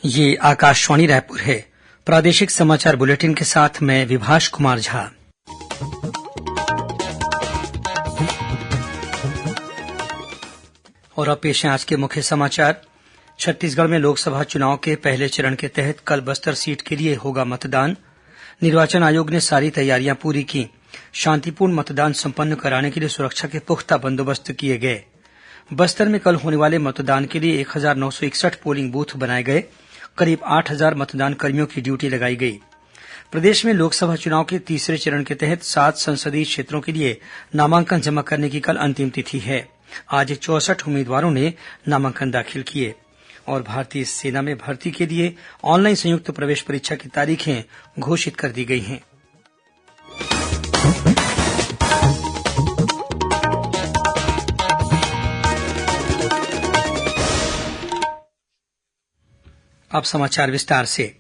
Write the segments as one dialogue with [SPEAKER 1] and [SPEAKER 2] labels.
[SPEAKER 1] ये आकाशवाणी रायपुर है। प्रादेशिक समाचार बुलेटिन के साथ मैं विभाष कुमार झा। और अब पेश है आज के मुख्य समाचार। छत्तीसगढ़ में लोकसभा चुनाव के पहले चरण के तहत कल बस्तर सीट के लिए होगा मतदान। निर्वाचन आयोग ने सारी तैयारियां पूरी की। शांतिपूर्ण मतदान संपन्न कराने के लिए सुरक्षा के पुख्ता बंदोबस्त किए गए। बस्तर में कल होने वाले मतदान के लिए 1961 पोलिंग बूथ बनाए गए। करीब 8,000 मतदान कर्मियों की ड्यूटी लगाई गई। प्रदेश में लोकसभा चुनाव के तीसरे चरण के तहत 7 संसदीय क्षेत्रों के लिए नामांकन जमा करने की कल अंतिम तिथि है। आज 64 उम्मीदवारों ने नामांकन दाखिल किए। और भारतीय सेना में भर्ती के लिए ऑनलाइन संयुक्त प्रवेश परीक्षा की तारीखें घोषित कर दी गई हैं। अब समाचार विस्तार से।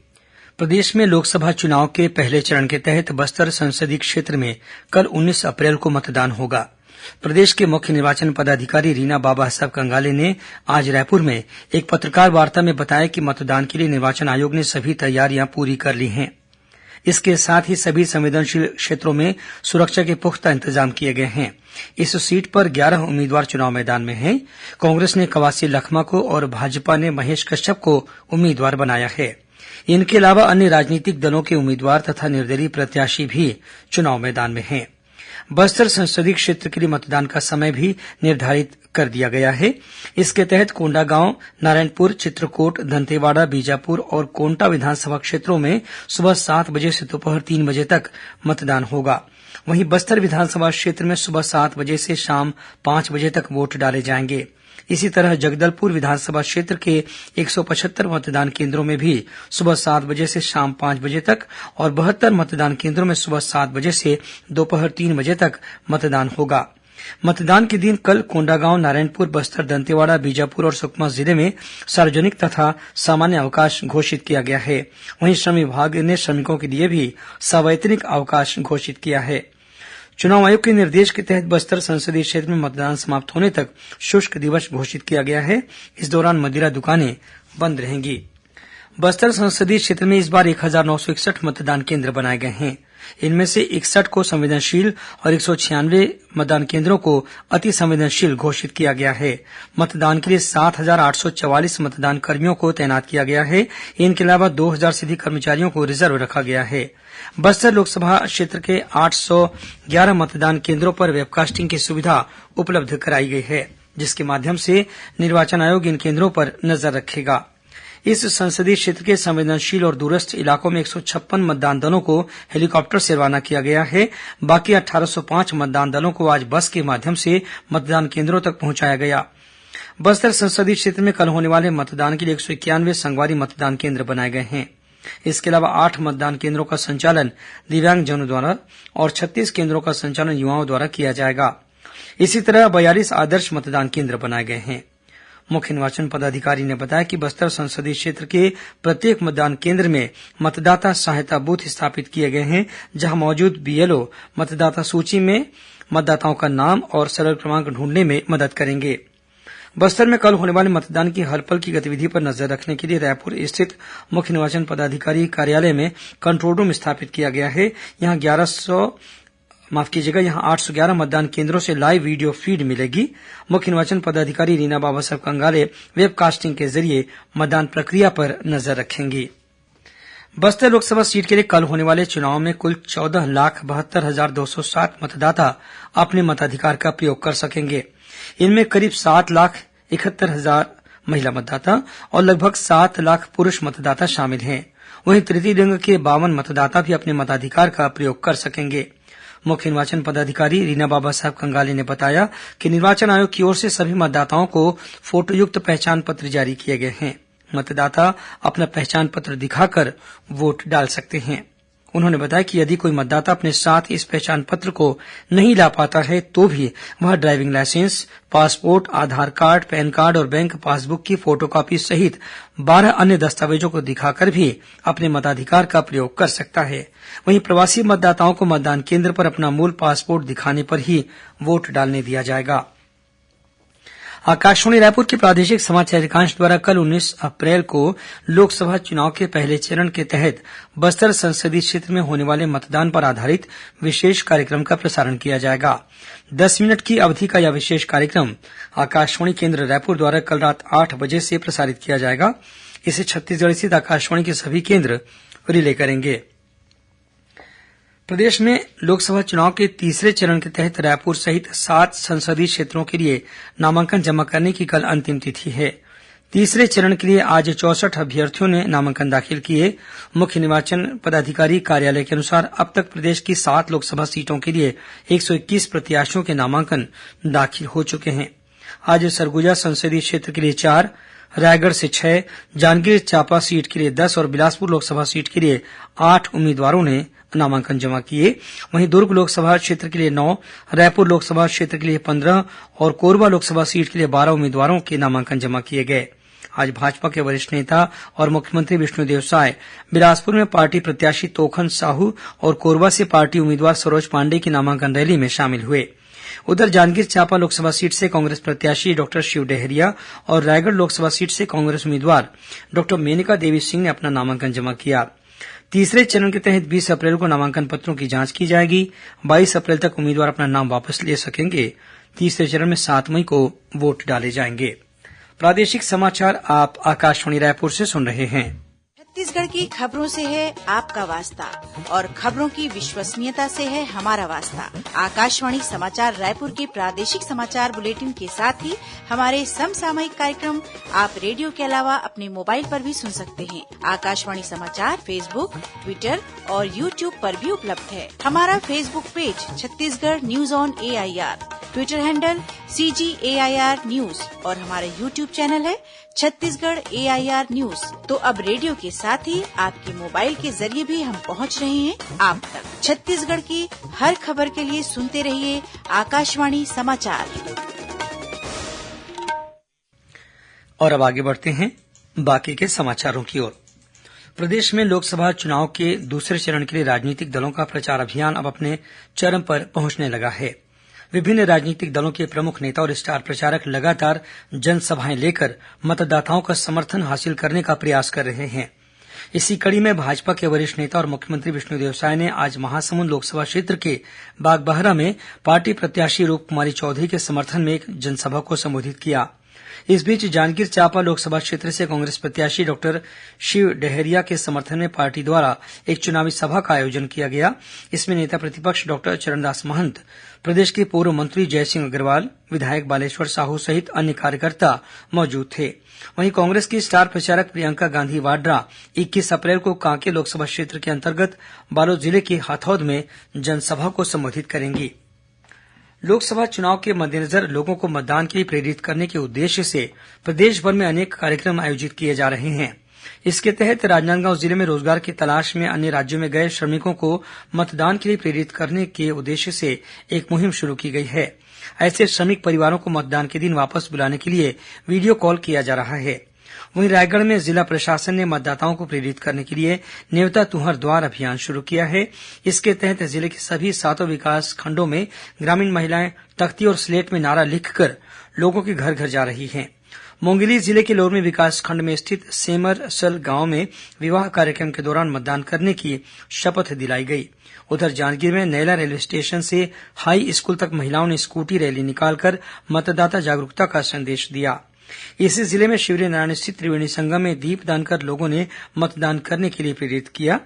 [SPEAKER 1] प्रदेश में लोकसभा चुनाव के पहले चरण के तहत बस्तर संसदीय क्षेत्र में कल 19 अप्रैल को मतदान होगा। प्रदेश के मुख्य निर्वाचन पदाधिकारी रीना बाबा साहब कंगाले ने आज रायपुर में एक पत्रकार वार्ता में बताया कि मतदान के लिए निर्वाचन आयोग ने सभी तैयारियां पूरी कर ली हैं। इसके साथ ही सभी संवेदनशील क्षेत्रों में सुरक्षा के पुख्ता इंतजाम किए गए हैं। इस सीट पर 11 उम्मीदवार चुनाव मैदान में हैं। कांग्रेस ने कवासी लखमा को और भाजपा ने महेश कश्यप को उम्मीदवार बनाया है। इनके अलावा अन्य राजनीतिक दलों के उम्मीदवार तथा निर्दलीय प्रत्याशी भी चुनाव मैदान में हैं। बस्तर संसदीय क्षेत्र के लिए मतदान का समय भी निर्धारित कर दिया गया है। इसके तहत कोंडागांव, नारायणपुर, चित्रकोट, दंतेवाड़ा, बीजापुर और कोंटा विधानसभा क्षेत्रों में सुबह 7 बजे से दोपहर 3 बजे तक मतदान होगा। वहीं बस्तर विधानसभा क्षेत्र में सुबह 7 बजे से शाम 5 बजे तक वोट डाले जाएंगे। इसी तरह जगदलपुर विधानसभा क्षेत्र के 175 मतदान केंद्रों में भी सुबह 7 बजे से शाम 5 बजे तक और 72 मतदान केंद्रों में सुबह 7 बजे से दोपहर 3 बजे तक मतदान होगा। मतदान के दिन कल कोंडागांव, नारायणपुर, बस्तर, दंतेवाड़ा, बीजापुर और सुकमा जिले में सार्वजनिक तथा सामान्य अवकाश घोषित किया गया है। वहीं श्रम विभाग ने श्रमिकों के लिए भी सवैतनिक अवकाश घोषित किया है। चुनाव आयोग के निर्देश के तहत बस्तर संसदीय क्षेत्र में मतदान समाप्त होने तक शुष्क दिवस घोषित किया गया है। इस दौरान मदिरा दुकानें बंद रहेंगी। बस्तर संसदीय क्षेत्र में इस बार 1961 मतदान केंद्र बनाए गए हैं। इनमें से 61 को संवेदनशील और 196 मतदान केंद्रों को अति संवेदनशील घोषित किया गया है। मतदान के लिए 7,844 मतदान कर्मियों को तैनात किया गया है। इनके अलावा 2,000 से अधिक कर्मचारियों को रिजर्व रखा गया है। बस्तर लोकसभा क्षेत्र के 811 मतदान केंद्रों पर वेबकास्टिंग की सुविधा उपलब्ध कराई गई है, जिसके माध्यम से निर्वाचन आयोग इन केंद्रों पर नजर रखेगा। इस संसदीय क्षेत्र के संवेदनशील और दूरस्थ इलाकों में 156 मतदान दलों को हेलीकॉप्टर से रवाना किया गया है। बाकी 1805 मतदान दलों को आज बस के माध्यम से मतदान केंद्रों तक पहुंचाया गया। बस्तर संसदीय क्षेत्र में कल होने वाले मतदान के लिए 191 संगवारी मतदान केंद्र बनाए गए हैं। इसके अलावा 8 मतदान केंद्रों का संचालन दिव्यांगजनों द्वारा और 36 केंद्रों का संचालन युवाओं द्वारा किया जाएगा। इसी तरह 42 आदर्श मतदान केंद्र बनाए गए हैं। मुख्य निर्वाचन पदाधिकारी ने बताया कि बस्तर संसदीय क्षेत्र के प्रत्येक मतदान केंद्र में मतदाता सहायता बूथ स्थापित किए गए हैं, जहां मौजूद बीएलओ मतदाता सूची में मतदाताओं का नाम और सरल क्रमांक ढूंढने में मदद करेंगे। बस्तर में कल होने वाले मतदान की हर पल की गतिविधि पर नजर रखने के लिए रायपुर स्थित मुख्य निर्वाचन पदाधिकारी कार्यालय में कंट्रोल रूम स्थापित किया गया है। यहाँ 811 मतदान केंद्रों से लाइव वीडियो फीड मिलेगी। मुख्य निर्वाचन पदाधिकारी रीना बाबा साहब कंगाले वेबकास्टिंग के जरिए मतदान प्रक्रिया पर नजर रखेंगी। बस्तर लोकसभा सीट के लिए कल होने वाले चुनाव में कुल 14,72,207 मतदाता अपने मताधिकार का प्रयोग कर सकेंगे। इनमें करीब 7,71,000 महिला मतदाता और लगभग 7 लाख पुरुष मतदाता शामिल हैं। वहीं तृतीय लिंग के 52 मतदाता भी अपने मताधिकार का प्रयोग कर सकेंगे। मुख्य निर्वाचन पदाधिकारी रीना बाबा साहब कंगाले ने बताया कि निर्वाचन आयोग की ओर से सभी मतदाताओं को फोटोयुक्त पहचान पत्र जारी किए गए हैं। मतदाता अपना पहचान पत्र दिखाकर वोट डाल सकते हैं। उन्होंने बताया कि यदि कोई मतदाता अपने साथ इस पहचान पत्र को नहीं ला पाता है तो भी वह ड्राइविंग लाइसेंस, पासपोर्ट, आधार कार्ड, पैन कार्ड और बैंक पासबुक की फोटोकॉपी सहित 12 अन्य दस्तावेजों को दिखाकर भी अपने मताधिकार का प्रयोग कर सकता है। वहीं प्रवासी मतदाताओं को मतदान केंद्र पर अपना मूल पासपोर्ट दिखाने पर ही वोट डालने दिया जाएगा। आकाशवाणी रायपुर के प्रादेशिक समाचार एकांश द्वारा कल 19 अप्रैल को लोकसभा चुनाव के पहले चरण के तहत बस्तर संसदीय क्षेत्र में होने वाले मतदान पर आधारित विशेष कार्यक्रम का प्रसारण किया जाएगा। 10 मिनट की अवधि का यह विशेष कार्यक्रम आकाशवाणी केन्द्र रायपुर द्वारा कल रात 8 बजे से प्रसारित किया जाएगा। इसे छत्तीसगढ़ स्थित आकाशवाणी के सभी केन्द्र रिले करेंगे। प्रदेश में लोकसभा चुनाव के तीसरे चरण के तहत रायपुर सहित 7 संसदीय क्षेत्रों के लिए नामांकन जमा करने की कल अंतिम तिथि है। तीसरे चरण के लिए आज 64 अभ्यर्थियों ने नामांकन दाखिल किए। मुख्य निर्वाचन पदाधिकारी कार्यालय के अनुसार अब तक प्रदेश की 7 लोकसभा सीटों के लिए 121 प्रत्याशियों के नामांकन दाखिल हो चुके हैं। आज सरगुजा संसदीय क्षेत्र के लिए 4, रायगढ़ से 6, जांजगीर चांपा सीट के लिए 10 और बिलासपुर लोकसभा सीट के लिए 8 उम्मीदवारों ने नामांकन जमा किए। वहीं दुर्ग लोकसभा क्षेत्र के लिए 9, रायपुर लोकसभा क्षेत्र के लिए 15 और कोरबा लोकसभा सीट के लिए 12 उम्मीदवारों के नामांकन जमा किए गए। आज भाजपा के वरिष्ठ नेता और मुख्यमंत्री विष्णुदेव साय बिलासपुर में पार्टी प्रत्याशी तोखन साहू और कोरबा से पार्टी उम्मीदवार सरोज पांडेय की नामांकन रैली में शामिल हुए। उधर जांजगीर चांपा लोकसभा सीट से कांग्रेस प्रत्याशी डॉक्टर शिव डहरिया और रायगढ़ लोकसभा सीट से कांग्रेस उम्मीदवार डॉक्टर मेनका देवी सिंह ने अपना नामांकन जमा किया। तीसरे चरण के तहत 20 अप्रैल को नामांकन पत्रों की जांच की जाएगी। 22 अप्रैल तक उम्मीदवार अपना नाम वापस ले सकेंगे। तीसरे चरण में 7 मई को वोट डाले जाएंगे। प्रादेशिक समाचार आप आकाशवाणी रायपुर से सुन रहे हैं।
[SPEAKER 2] छत्तीसगढ़ की खबरों से है आपका वास्ता और खबरों की विश्वसनीयता से है हमारा वास्ता। आकाशवाणी समाचार रायपुर के प्रादेशिक समाचार बुलेटिन के साथ ही हमारे समसामयिक कार्यक्रम आप रेडियो के अलावा अपने मोबाइल पर भी सुन सकते हैं। आकाशवाणी समाचार फेसबुक, ट्विटर और यूट्यूब पर भी उपलब्ध है। हमारा Facebook page Chhattisgarh news on AIR, Twitter handle CGAIR news और हमारा यूट्यूब चैनल है छत्तीसगढ़ AIR न्यूज। तो अब रेडियो के साथ ही आपके मोबाइल के जरिए भी हम पहुंच रहे हैं आप तक। छत्तीसगढ़ की हर खबर के लिए सुनते रहिए आकाशवाणी समाचार।
[SPEAKER 1] और अब आगे बढ़ते हैं बाकी के समाचारों की ओर। प्रदेश में लोकसभा चुनाव के दूसरे चरण के लिए राजनीतिक दलों का प्रचार अभियान अब अपने चरम पर पहुंचने लगा है। विभिन्न राजनीतिक दलों के प्रमुख नेता और स्टार प्रचारक लगातार जनसभाएं लेकर मतदाताओं का समर्थन हासिल करने का प्रयास कर रहे हैं। इसी कड़ी में भाजपा के वरिष्ठ नेता और मुख्यमंत्री विष्णुदेव साय ने आज महासमुंद लोकसभा क्षेत्र के बागबाहरा में पार्टी प्रत्याशी रूपकुमारी चौधरी के समर्थन में एक जनसभा को संबोधित किया। इस बीच जांजगीर चांपा लोकसभा क्षेत्र से कांग्रेस प्रत्याशी डॉक्टर शिव डहरिया के समर्थन में पार्टी द्वारा एक चुनावी सभा का आयोजन किया गया। इसमें नेता प्रतिपक्ष डॉक्टर चरणदास महंत, प्रदेश के पूर्व मंत्री जयसिंह अग्रवाल, विधायक बालेश्वर साहू सहित अन्य कार्यकर्ता मौजूद थे। वहीं कांग्रेस की स्टार प्रचारक प्रियंका गांधी वाड्रा 21 अप्रैल को कांकेर लोकसभा क्षेत्र के अंतर्गत बालोद जिले के हथौद में जनसभा को संबोधित करेंगी। लोकसभा चुनाव के मद्देनजर लोगों को मतदान के लिए प्रेरित करने के उद्देश्य से प्रदेश भर में अनेक कार्यक्रम आयोजित किए जा रहे हैं। इसके तहत राजनांदगांव जिले में रोजगार की तलाश में अन्य राज्यों में गए श्रमिकों को मतदान के लिए प्रेरित करने के उद्देश्य से एक मुहिम शुरू की गई है। ऐसे श्रमिक परिवारों को मतदान के दिन वापस बुलाने के लिए वीडियो कॉल किया जा रहा है। वहीं रायगढ़ में जिला प्रशासन ने मतदाताओं को प्रेरित करने के लिए नेवता तुहर द्वार अभियान शुरू किया है। इसके तहत जिले के सभी 7 विकास खंडों में ग्रामीण महिलाएं तख्ती और स्लेट में नारा लिखकर लोगों के घर घर जा रही हैं। मुंगेली जिले के लोरमी विकास खंड में स्थित सेमरसल गांव में विवाह कार्यक्रम के दौरान मतदान करने की शपथ दिलाई गई। उधर जांजगीर में नैला रेलवे स्टेशन से हाई स्कूल तक महिलाओं ने स्कूटी रैली निकालकर मतदाता जागरूकता का संदेश दिया। इसी जिले में शिवरीनारायण स्थित त्रिवेणी संगम में दीपदान कर लोगों ने मतदान करने के लिए प्रेरित किया।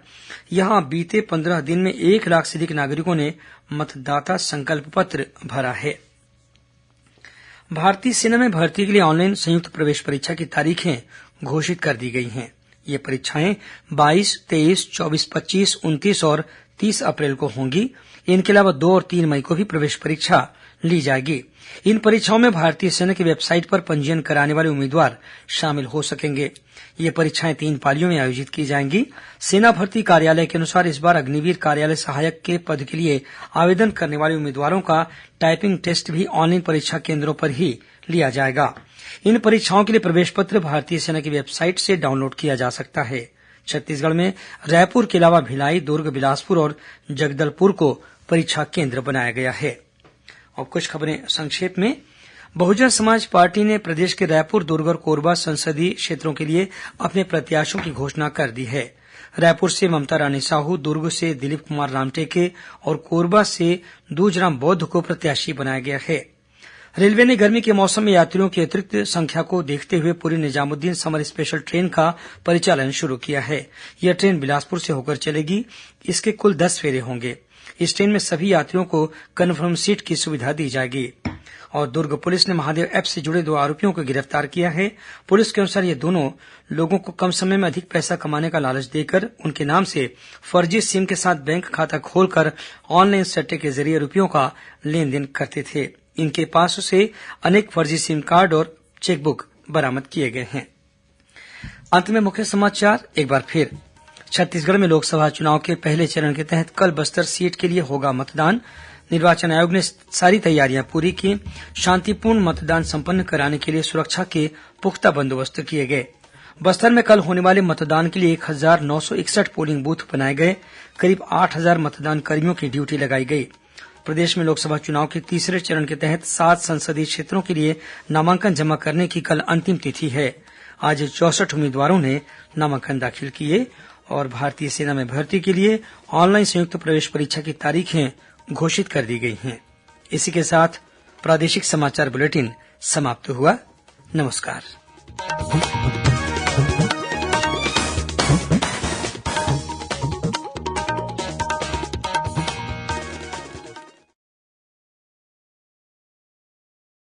[SPEAKER 1] यहां बीते 15 दिन में 1 लाख से अधिक नागरिकों ने मतदाता संकल्प पत्र भरा है। भारतीय सेना में भर्ती के लिए ऑनलाइन संयुक्त प्रवेश परीक्षा की तारीखें घोषित कर दी गई हैं। ये परीक्षाएं 22, 23, 24, 25, 29 और 30 अप्रैल को होंगी। इनके अलावा 2 और 3 मई को भी प्रवेश परीक्षा ली जाएगी। इन परीक्षाओं में भारतीय सेना की वेबसाइट पर पंजीयन कराने वाले उम्मीदवार शामिल हो सकेंगे। ये परीक्षाएं 3 पालियों में आयोजित की जाएंगी। सेना भर्ती कार्यालय के अनुसार इस बार अग्निवीर कार्यालय सहायक के पद के लिए आवेदन करने वाले उम्मीदवारों का टाइपिंग टेस्ट भी ऑनलाइन परीक्षा केंद्रों पर ही लिया जाएगा। इन परीक्षाओं के लिए प्रवेश पत्र भारतीय सेना की वेबसाइट से डाउनलोड किया जा सकता है। छत्तीसगढ़ में रायपुर के अलावा भिलाई, दुर्ग, बिलासपुर और जगदलपुर को परीक्षा केंद्र बनाया गया है। और कुछ खबरें संक्षेप में। बहुजन समाज पार्टी ने प्रदेश के रायपुर, दुर्ग और कोरबा संसदीय क्षेत्रों के लिए अपने प्रत्याशियों की घोषणा कर दी है। रायपुर से ममता रानी साहू, दुर्ग से दिलीप कुमार रामटेके और कोरबा से दूजराम बौद्ध को प्रत्याशी बनाया गया है। रेलवे ने गर्मी के मौसम में यात्रियों की अतिरिक्त संख्या को देखते हुए पूरी निजामुद्दीन समर स्पेशल ट्रेन का परिचालन शुरू किया है। यह ट्रेन बिलासपुर से होकर चलेगी। इसके कुल 10 फेरे होंगे। इस ट्रेन में सभी यात्रियों को कन्फर्म सीट की सुविधा दी जाएगी। और दुर्ग पुलिस ने महादेव ऐप से जुड़े 2 आरोपियों को गिरफ्तार किया है। पुलिस के अनुसार ये दोनों लोगों को कम समय में अधिक पैसा कमाने का लालच देकर उनके नाम से फर्जी सिम के साथ बैंक खाता खोलकर ऑनलाइन सट्टे के जरिए रुपयों का लेन देन करते थे। इनके पास से अनेक फर्जी सिम कार्ड और चेकबुक बरामद किए गए हैं। अंत में मुख्य समाचार एक बार फिर। छत्तीसगढ़ में लोकसभा चुनाव के पहले चरण के तहत कल बस्तर सीट के लिए होगा मतदान। निर्वाचन आयोग ने सारी तैयारियां पूरी की। शांतिपूर्ण मतदान संपन्न कराने के लिए सुरक्षा के पुख्ता बंदोबस्त किए गए। बस्तर में कल होने वाले मतदान के लिए 1961 पोलिंग बूथ बनाए गए। करीब 8000 मतदान कर्मियों की ड्यूटी लगाई गई। प्रदेश में लोकसभा चुनाव के तीसरे चरण के तहत 7 संसदीय क्षेत्रों के लिए नामांकन जमा करने की कल अंतिम तिथि है। आज 64 उम्मीदवारों ने नामांकन दाखिल किए और भारतीय सेना में भर्ती के लिए ऑनलाइन संयुक्त प्रवेश परीक्षा की तारीखें घोषित कर दी गई हैं। इसी के साथ प्रादेशिक समाचार बुलेटिन समाप्त हुआ। नमस्कार।